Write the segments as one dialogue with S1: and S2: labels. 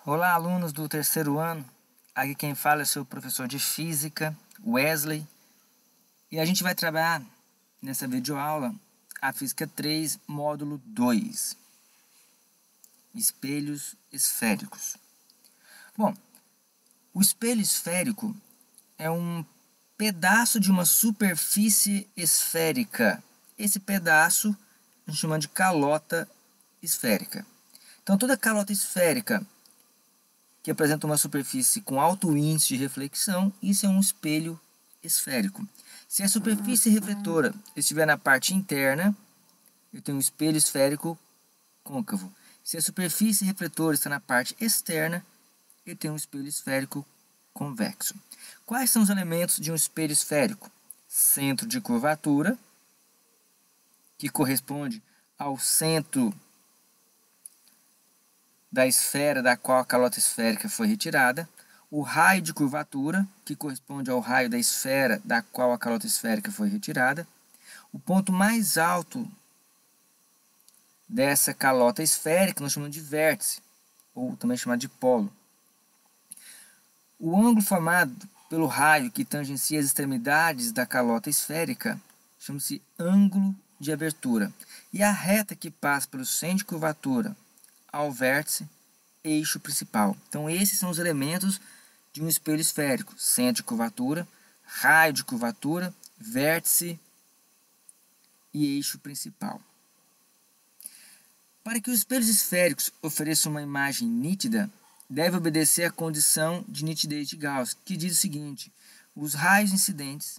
S1: Olá, alunos do terceiro ano. Aqui quem fala é o seu professor de Física, Wesley. E a gente vai trabalhar nessa videoaula a Física 3, módulo 2. Espelhos esféricos. Bom, o espelho esférico é um pedaço de uma superfície esférica. Esse pedaço a gente chama de calota esférica. Então, toda calota esférica que apresenta uma superfície com alto índice de reflexão, isso é um espelho esférico. Se a superfície refletora estiver na parte interna, eu tenho um espelho esférico côncavo. Se a superfície refletora está na parte externa, eu tenho um espelho esférico convexo. Quais são os elementos de um espelho esférico? Centro de curvatura, que corresponde ao centro da esfera da qual a calota esférica foi retirada, o raio de curvatura, que corresponde ao raio da esfera da qual a calota esférica foi retirada, o ponto mais alto dessa calota esférica nós chamamos de vértice, ou também chamado de polo. O ângulo formado pelo raio que tangencia as extremidades da calota esférica chama-se ângulo de abertura. E a reta que passa pelo centro de curvatura ao vértice, eixo principal. Então, esses são os elementos de um espelho esférico: centro de curvatura, raio de curvatura, vértice e eixo principal. Para que os espelhos esféricos ofereçam uma imagem nítida, deve obedecer à condição de nitidez de Gauss, que diz o seguinte: os raios incidentes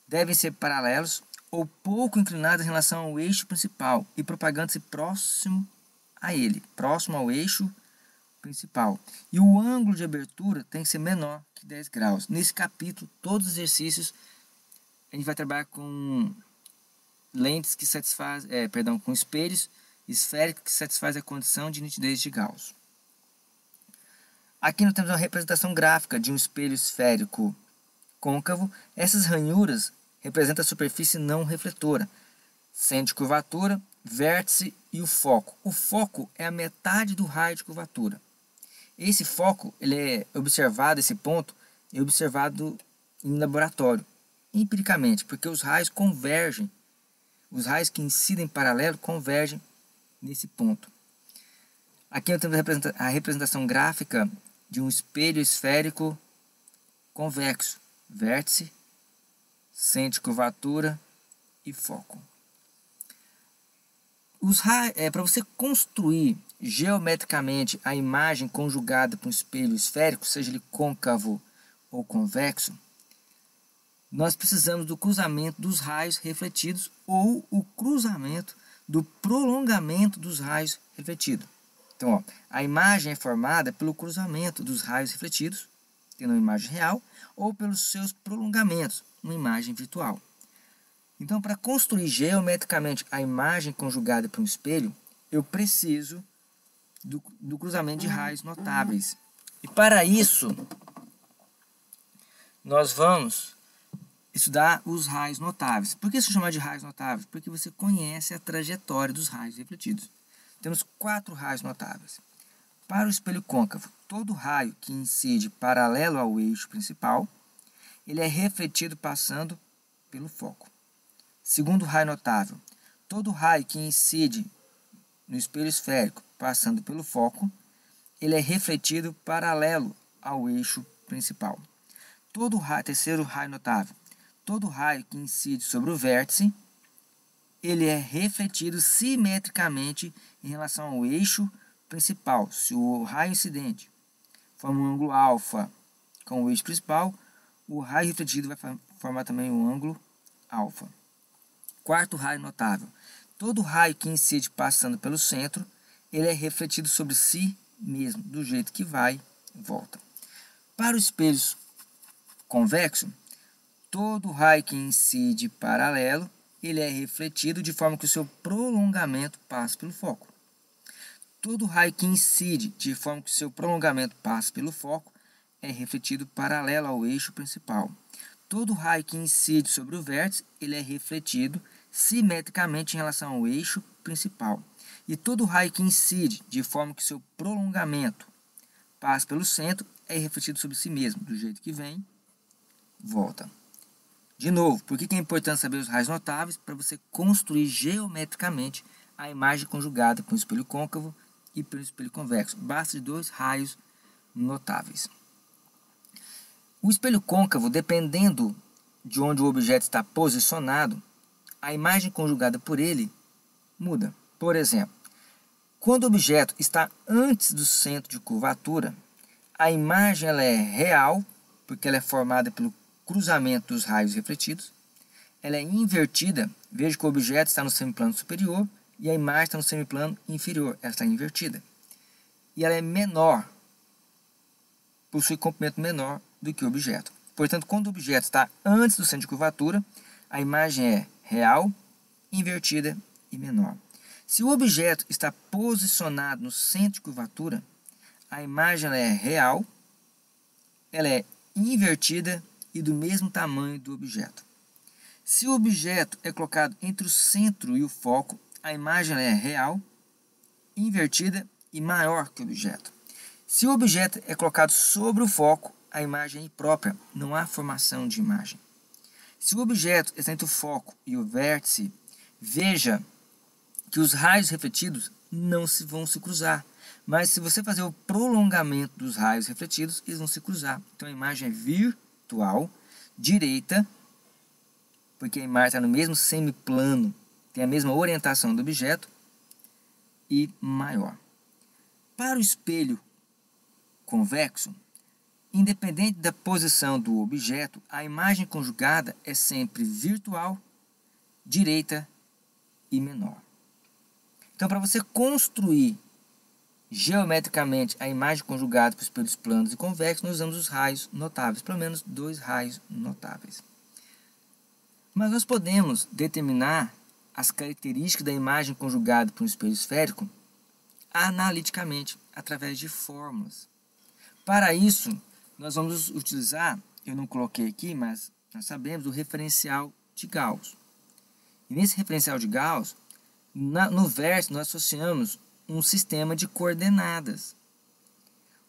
S1: devem ser paralelos ou pouco inclinados em relação ao eixo principal e propagando-se próximo a ele, próximo ao eixo principal. E o ângulo de abertura tem que ser menor que 10 graus. Nesse capítulo, todos os exercícios, a gente vai trabalhar com lentes que satisfazem, com espelhos esféricos que satisfazem a condição de nitidez de Gauss. Aqui nós temos uma representação gráfica de um espelho esférico côncavo. Essas ranhuras representam a superfície não refletora, centro de curvatura, vértice e o foco. O foco é a metade do raio de curvatura. Esse foco, esse ponto é observado em laboratório, empiricamente, porque os raios convergem, os raios que incidem em paralelo convergem nesse ponto. Aqui nós temos a representação gráfica de um espelho esférico convexo, vértice, centro de curvatura e foco. Para você construir geometricamente a imagem conjugada para um espelho esférico, seja ele côncavo ou convexo, nós precisamos do cruzamento dos raios refletidos ou o cruzamento do prolongamento dos raios refletidos. Então, a imagem é formada pelo cruzamento dos raios refletidos, tendo uma imagem real, ou pelos seus prolongamentos, uma imagem virtual. Então, para construir geometricamente a imagem conjugada para um espelho, eu preciso do cruzamento de raios notáveis. E para isso, nós vamos estudar os raios notáveis. Por que se chama de raios notáveis? Porque você conhece a trajetória dos raios refletidos. Temos 4 raios notáveis. Para o espelho côncavo, todo raio que incide paralelo ao eixo principal, ele é refletido passando pelo foco. Segundo raio notável, todo raio que incide no espelho esférico passando pelo foco, ele é refletido paralelo ao eixo principal. Terceiro raio notável, todo raio que incide sobre o vértice, ele é refletido simetricamente em relação ao eixo principal. Se o raio incidente forma um ângulo alfa com o eixo principal, o raio refletido vai formar também um ângulo alfa. Quarto raio notável, todo raio que incide passando pelo centro, ele é refletido sobre si mesmo, do jeito que vai e volta. Para os espelhos convexos, todo raio que incide paralelo, ele é refletido de forma que o seu prolongamento passe pelo foco. Todo raio que incide de forma que o seu prolongamento passe pelo foco é refletido paralelo ao eixo principal. Todo raio que incide sobre o vértice, ele é refletido simetricamente em relação ao eixo principal. E todo raio que incide de forma que seu prolongamento passa pelo centro, é refletido sobre si mesmo, do jeito que vem, volta. De novo, por que é importante saber os raios notáveis? Para você construir geometricamente a imagem conjugada com o espelho côncavo e pelo espelho convexo. Basta de 2 raios notáveis. O espelho côncavo, dependendo de onde o objeto está posicionado, a imagem conjugada por ele muda. Por exemplo, quando o objeto está antes do centro de curvatura, a imagem ela é real, porque ela é formada pelo cruzamento dos raios refletidos. Ela é invertida, veja que o objeto está no semiplano superior e a imagem está no semiplano inferior, ela está invertida. E ela é menor, possui comprimento menor do que o objeto. Portanto, quando o objeto está antes do centro de curvatura, a imagem é real, invertida e menor. Se o objeto está posicionado no centro de curvatura, a imagem ela é real, ela é invertida e do mesmo tamanho do objeto. Se o objeto é colocado entre o centro e o foco, a imagem ela é real, invertida e maior que o objeto. Se o objeto é colocado sobre o foco, a imagem é imprópria, não há formação de imagem. Se o objeto está entre o foco e o vértice, veja que os raios refletidos não vão se cruzar. Mas se você fazer o prolongamento dos raios refletidos, eles vão se cruzar. Então a imagem é virtual, direita, porque a imagem está no mesmo semiplano, tem a mesma orientação do objeto, e maior. Para o espelho convexo, independente da posição do objeto, a imagem conjugada é sempre virtual, direita e menor. Então, para você construir geometricamente a imagem conjugada para os espelhos planos e convexos, nós usamos os raios notáveis, pelo menos 2 raios notáveis. Mas nós podemos determinar as características da imagem conjugada para um espelho esférico analiticamente, através de fórmulas. Para isso, nós vamos utilizar, eu não coloquei aqui, mas nós sabemos, o referencial de Gauss. E nesse referencial de Gauss, no vértice nós associamos um sistema de coordenadas.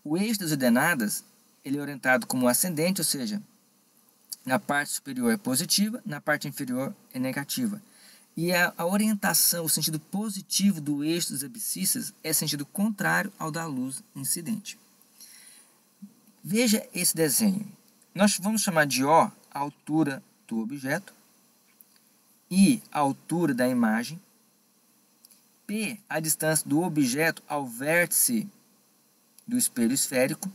S1: O eixo das ordenadas ele é orientado como ascendente, ou seja, na parte superior é positiva, na parte inferior é negativa. E a orientação, o sentido positivo do eixo das abscissas é sentido contrário ao da luz incidente. Veja esse desenho. Nós vamos chamar de O a altura do objeto, I a altura da imagem, P a distância do objeto ao vértice do espelho esférico.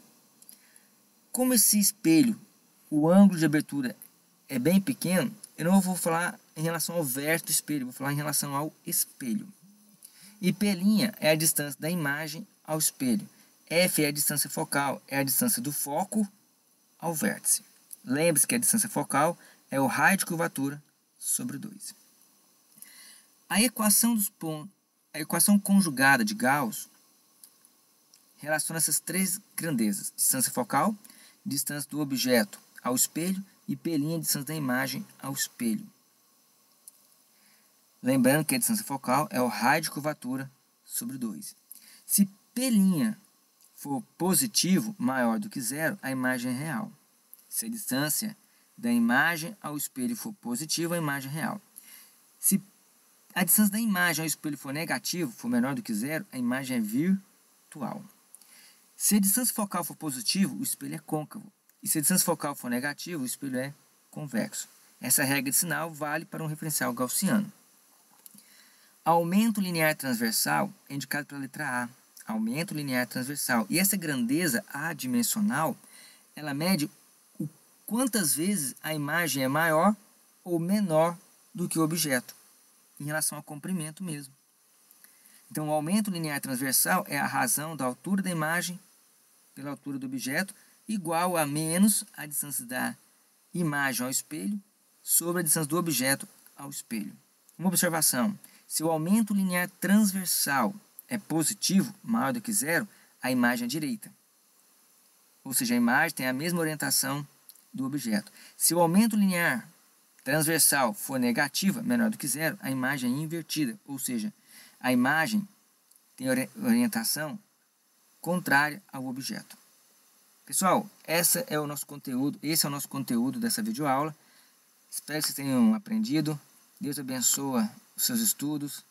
S1: Como esse espelho, o ângulo de abertura é bem pequeno, eu não vou falar em relação ao vértice do espelho, vou falar em relação ao espelho. E P' é a distância da imagem ao espelho. F é a distância focal, é a distância do foco ao vértice. Lembre-se que a distância focal é o raio de curvatura sobre 2. A equação dos pontos, a equação conjugada de Gauss relaciona essas 3 grandezas: distância focal, distância do objeto ao espelho e P', distância da imagem ao espelho. Lembrando que a distância focal é o raio de curvatura sobre 2. Se P' for positivo, maior do que 0, a imagem é real. Se a distância da imagem ao espelho for positiva, a imagem é real. Se a distância da imagem ao espelho for negativa, for menor do que 0, a imagem é virtual. Se a distância focal for positiva, o espelho é côncavo. E se a distância focal for negativa, o espelho é convexo. Essa regra de sinal vale para um referencial gaussiano. Aumento linear transversal é indicado pela letra A. Aumento linear transversal. E essa grandeza adimensional, ela mede quantas vezes a imagem é maior ou menor do que o objeto, em relação ao comprimento mesmo. Então, o aumento linear transversal é a razão da altura da imagem pela altura do objeto, igual a menos a distância da imagem ao espelho sobre a distância do objeto ao espelho. Uma observação: se o aumento linear transversal é positivo, maior do que 0, a imagem é direita. Ou seja, a imagem tem a mesma orientação do objeto. Se o aumento linear transversal for negativa, menor do que 0, a imagem é invertida. Ou seja, a imagem tem orientação contrária ao objeto. Pessoal, esse é o nosso conteúdo dessa videoaula. Espero que vocês tenham aprendido. Deus abençoe os seus estudos,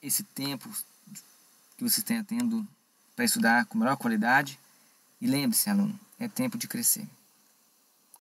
S1: esse tempo que você tenha tendo para estudar com melhor qualidade. E lembre-se, aluno, é tempo de crescer.